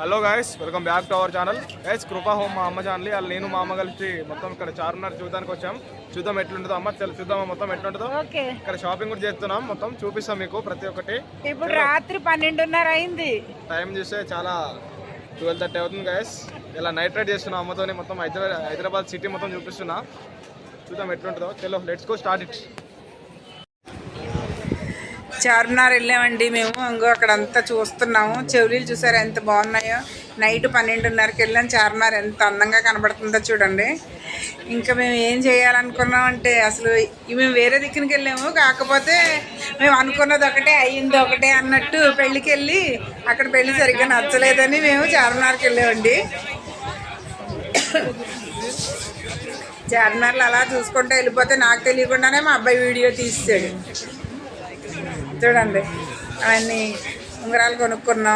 Hello guys, welcome back to our channel. Guys, కృపా home మా అమ్మ ఛానల్. వాళ్ళు నేను మా అమ్మ కలిసి మొత్తం ఇక్కడ చార్మినార్ చూడడానికి వచ్చాం. చూద్దాం ఎట్లుంటుందో. అమ్మ చూద్దాం మొత్తం ఎట్లుంటుందో. ఇక్కడ షాపింగ్ కూడా చేస్తున్నాం, మొత్తం చూపిస్తాం మీకు ప్రతి ఒక్కటి. ఇప్పుడు రాత్రి 12:30 అయింది. టైం చూస్తే చాలా 12:30 అవుతుంది గైస్. ఇలా నైట్ రైడ్ చేస్తున్నాం అమ్మతోని. మొత్తం హైదరాబాద్ సిటీ మొత్తం చూపిస్తున్నా. చూద్దాం ఎట్లుంటుందో. చలో let's go start it. Charminar వెళ్ళామండి మేము. ఇంకో అక్కడ అంతా చూస్తున్నాము. చెవులీలు చూసారు ఎంత బాగున్నాయో. నైట్ 12:30కి వెళ్ళాం. చార్మినార్ ఎంత అందంగా కనబడుతుందో చూడండి. ఇంకా మేము ఏం చేయాలనుకున్నామంటే అసలు మేము వేరే దిక్కునికి వెళ్ళాము. కాకపోతే మేము అనుకున్నది ఒకటే అయ్యింది ఒకటే అన్నట్టు పెళ్ళికి వెళ్ళి అక్కడ పెళ్ళి సరిగ్గా నచ్చలేదని మేము చార్మినార్కి వెళ్ళామండి. చార్మినార్లో అలా చూసుకుంటూ వెళ్ళిపోతే నాకు తెలియకుండానే మా అబ్బాయి వీడియో తీసాడు. చూడండి అవన్నీ ఉంగరాలు కొనుక్కున్నాం.